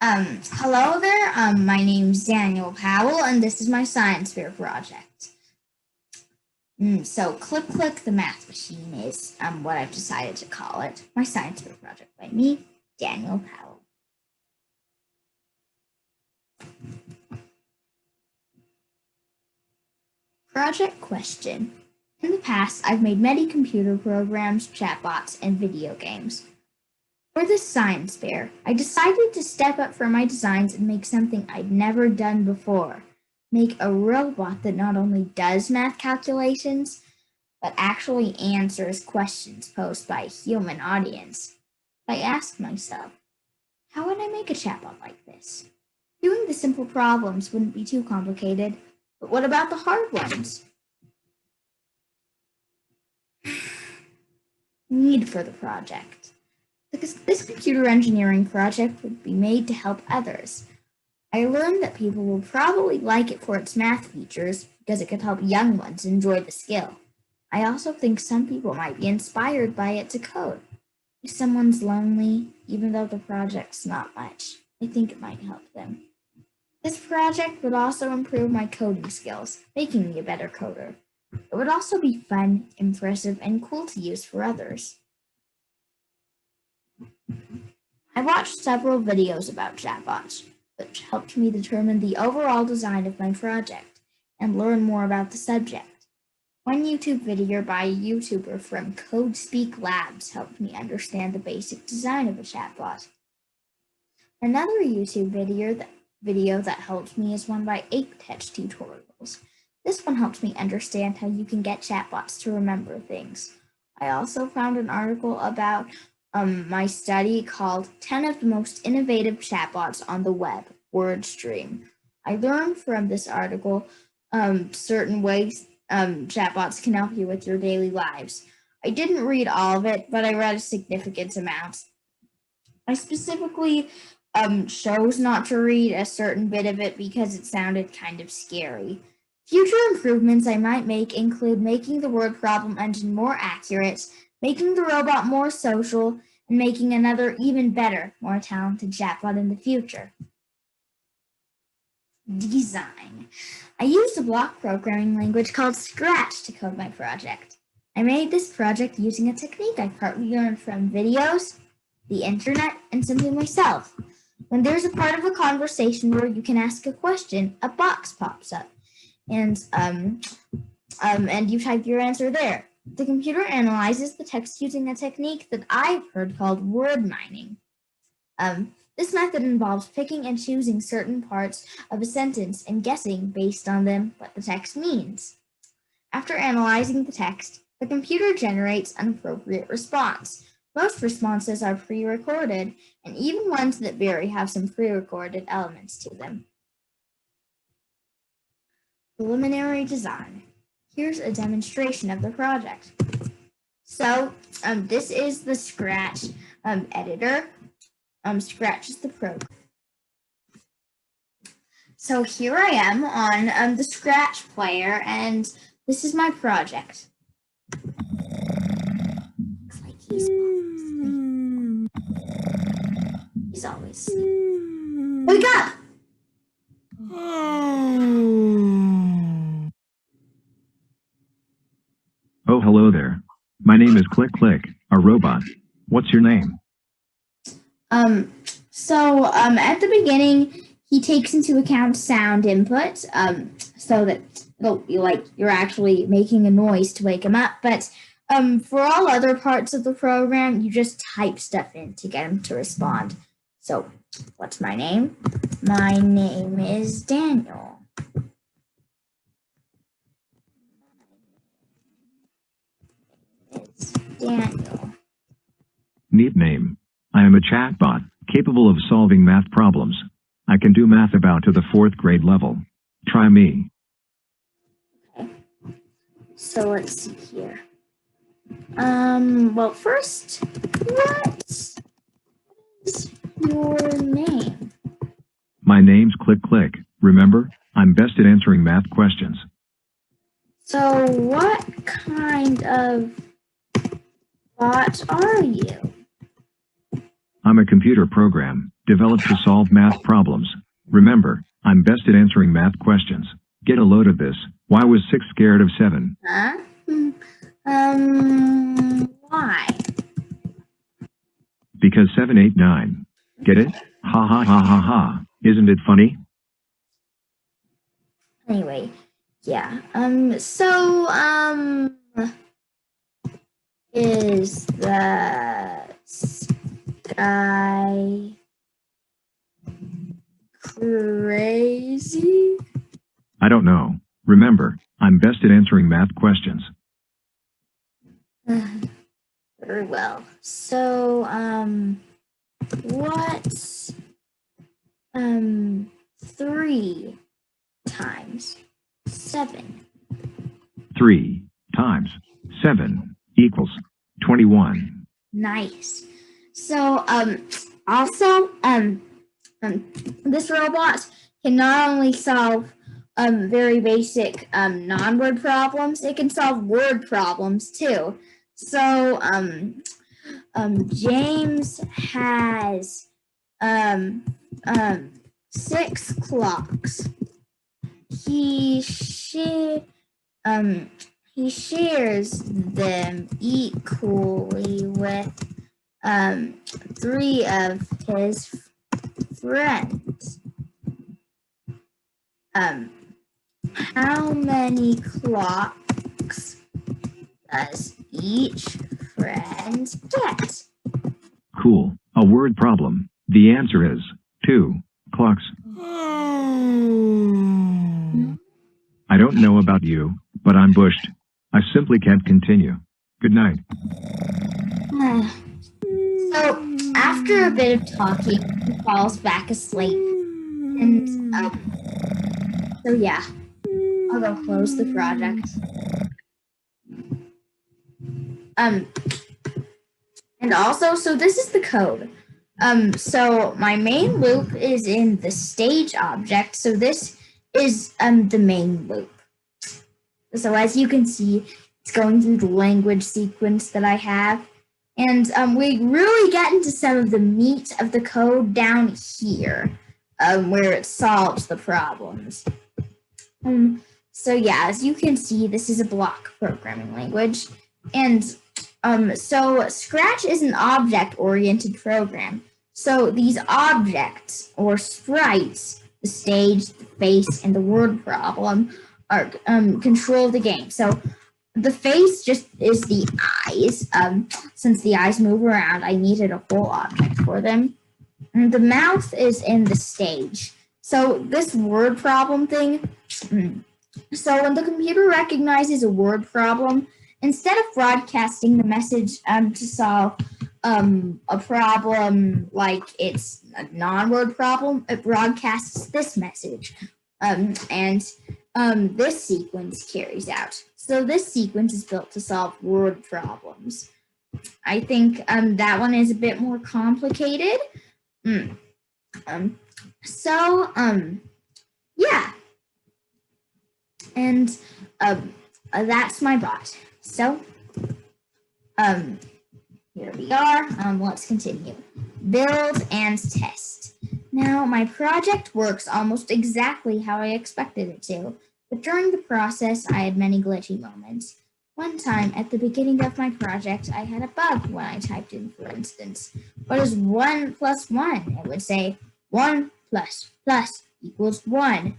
Hello there. My name's Daniel Powell, and this is my science fair project. So Clickclick the Math Machine is what I've decided to call it. My science fair project by me, Daniel Powell. Project question. In the past, I've made many computer programs, chatbots, and video games. For this science fair, I decided to step up for my designs and make something I'd never done before. Make a robot that not only does math calculations, but actually answers questions posed by a human audience. I asked myself, how would I make a chatbot like this? Doing the simple problems wouldn't be too complicated, but what about the hard ones? Need for the project. This computer engineering project would be made to help others. I learned that people will probably like it for its math features because it could help young ones enjoy the skill. I also think some people might be inspired by it to code. If someone's lonely, even though the project's not much, I think it might help them. This project would also improve my coding skills, making me a better coder. It would also be fun, impressive, and cool to use for others. I watched several videos about chatbots, which helped me determine the overall design of my project and learn more about the subject. One YouTube video by a YouTuber from CodeSpeak Labs helped me understand the basic design of a chatbot. Another YouTube video that helped me is one by ApeTech Tutorials. This one helped me understand how you can get chatbots to remember things. I also found an article about my study called 10 of the most innovative chatbots on the web, WordStream. I learned from this article certain ways chatbots can help you with your daily lives. I didn't read all of it, but I read a significant amount. I specifically chose not to read a certain bit of it because it sounded kind of scary. Future improvements I might make include making the word problem engine more accurate, making the robot more social, and making another even better, more talented chatbot in the future. Design. I used a block programming language called Scratch to code my project. I made this project using a technique I partly learned from videos, the internet, and simply myself. When there's a part of a conversation where you can ask a question, a box pops up, and you type your answer there. The computer analyzes the text using a technique that I've heard called word mining. This method involves picking and choosing certain parts of a sentence and guessing based on them what the text means. After analyzing the text, the computer generates an appropriate response. Most responses are pre-recorded, and even ones that vary have some pre-recorded elements to them. Preliminary design. Here's a demonstration of the project. So this is the Scratch editor. Scratch is the program. So here I am on the Scratch player, and this is my project. Looks like he's always asleep. Wake up! Oh, hello there. My name is Click-Click, a robot. What's your name? At the beginning, he takes into account sound input, so that it'll be like you're actually making a noise to wake him up. But for all other parts of the program, you just type stuff in to get him to respond. So, what's my name? My name is Daniel. Daniel. Neat name. I am a chatbot, capable of solving math problems. I can do math about to the 4th grade level. Try me. Okay. So let's see here. Well, first, what is your name? My name's Click-Click. Remember, I'm best at answering math questions. So what kind of bot are you? I'm a computer program. developed to solve math problems. Remember, I'm best at answering math questions. Get a load of this. Why was 6 scared of 7? Huh? Why? Because 7 ate 9. Get it? Ha ha ha ha ha. Isn't it funny? Anyway, yeah. Is the sky crazy? I don't know. Remember, I'm best at answering math questions. Very well. So, what's 3 times 7? 3 times 7 equals 21. Nice. So, also, this robot can not only solve very basic non-word problems, it can solve word problems too. So, James has 6 clocks. He shares them equally with 3 of his friends. How many clocks does each friend get? Cool. A word problem. The answer is 2 clocks. I don't know about you, but I'm bushed. I simply can't continue. Good night. So, after a bit of talking, he falls back asleep. And, so yeah, I'll go close the project. And also, so this is the code. So my main loop is in the stage object. So this is the main loop. So as you can see, it's going through the language sequence that I have. And we really get into some of the meat of the code down here, where it solves the problems. So yeah, as you can see, this is a block programming language. And so Scratch is an object-oriented program. So these objects or sprites, the stage, the face, and the word problem are control the game. So the face just is the eyes. Since the eyes move around, I needed a whole object for them. And the mouth is in the stage. So this word problem thing, so when the computer recognizes a word problem, instead of broadcasting the message to solve a problem like it's a non-word problem, it broadcasts this message. This sequence carries out. So this sequence is built to solve word problems. I think that one is a bit more complicated. Yeah. And that's my bot. So, here we are. Let's continue. Build and test. Now, my project works almost exactly how I expected it to, but during the process, I had many glitchy moments. One time, at the beginning of my project, I had a bug when I typed in, for instance, what is 1 plus 1? It would say 1 plus plus equals 1.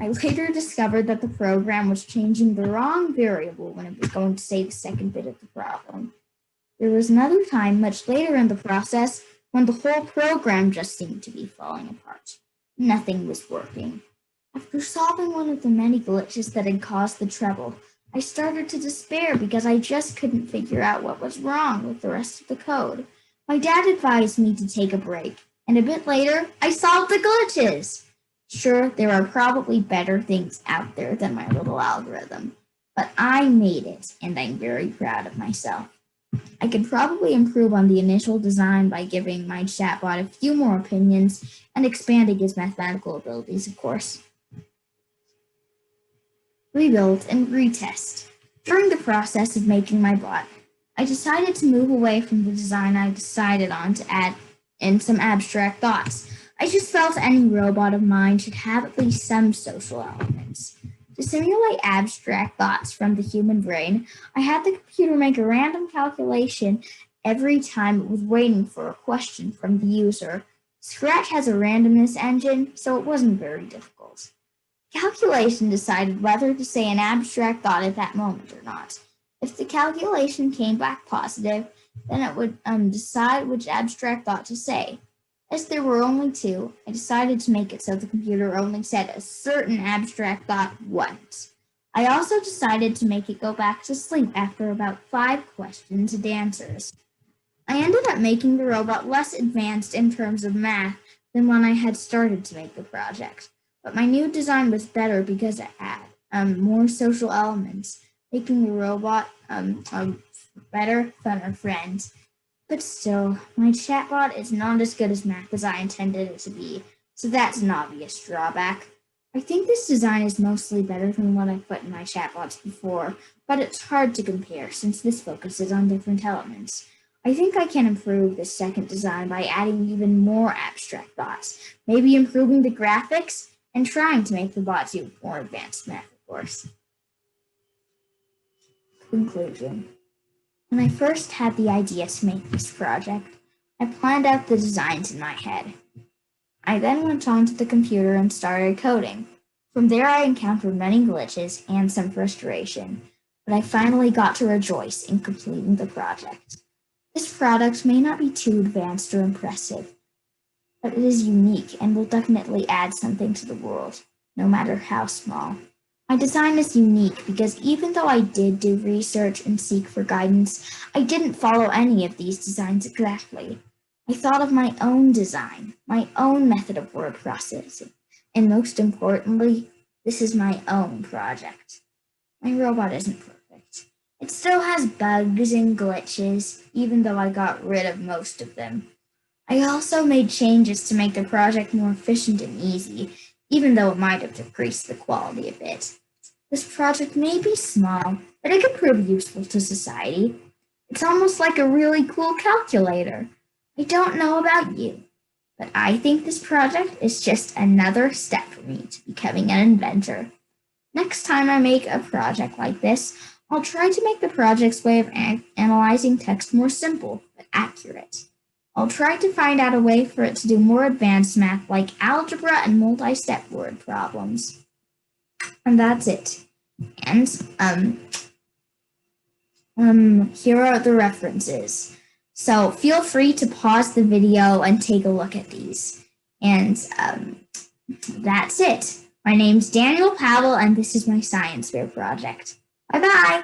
I later discovered that the program was changing the wrong variable when it was going to say the second bit of the problem. There was another time, much later in the process, when the whole program just seemed to be falling apart. Nothing was working. After solving one of the many glitches that had caused the trouble, I started to despair because I just couldn't figure out what was wrong with the rest of the code. My dad advised me to take a break, and a bit later, I solved the glitches. Sure, there are probably better things out there than my little algorithm, but I made it, and I'm very proud of myself. I could probably improve on the initial design by giving my chatbot a few more opinions and expanding his mathematical abilities, of course. Rebuild and retest. During the process of making my bot, I decided to move away from the design I decided on to add and some abstract thoughts. I just felt any robot of mine should have at least some social elements. To simulate abstract thoughts from the human brain, I had the computer make a random calculation every time it was waiting for a question from the user. Scratch has a randomness engine, so it wasn't very difficult. Calculation decided whether to say an abstract thought at that moment or not. If the calculation came back positive, then it would decide which abstract thought to say. As there were only two, I decided to make it so the computer only said a certain abstract thought once. I also decided to make it go back to sleep after about 5 questions and answers. I ended up making the robot less advanced in terms of math than when I had started to make the project. But my new design was better because it had more social elements, making the robot better, funner friend. But still, my chatbot is not as good as math as I intended it to be, so that's an obvious drawback. I think this design is mostly better than what I put in my chatbots before, but it's hard to compare since this focuses on different elements. I think I can improve this second design by adding even more abstract thoughts, maybe improving the graphics, and trying to make the bot do more advanced math, of course. Conclusion. When I first had the idea to make this project, I planned out the designs in my head. I then went onto the computer and started coding. From there I encountered many glitches and some frustration, but I finally got to rejoice in completing the project. This product may not be too advanced or impressive, but it is unique and will definitely add something to the world, no matter how small. My design is unique because even though I did do research and seek for guidance, I didn't follow any of these designs exactly. I thought of my own design, my own method of word processing, and most importantly, this is my own project. My robot isn't perfect. It still has bugs and glitches, even though I got rid of most of them. I also made changes to make the project more efficient and easy, even though it might have decreased the quality a bit. This project may be small, but it could prove useful to society. It's almost like a really cool calculator. I don't know about you, but I think this project is just another step for me to becoming an inventor. Next time I make a project like this, I'll try to make the project's way of analyzing text more simple, but accurate. I'll try to find out a way for it to do more advanced math like algebra and multi-step word problems. And that's it. And here are the references. So feel free to pause the video and take a look at these. And that's it. My name's Daniel Powell, and this is my science fair project. Bye-bye.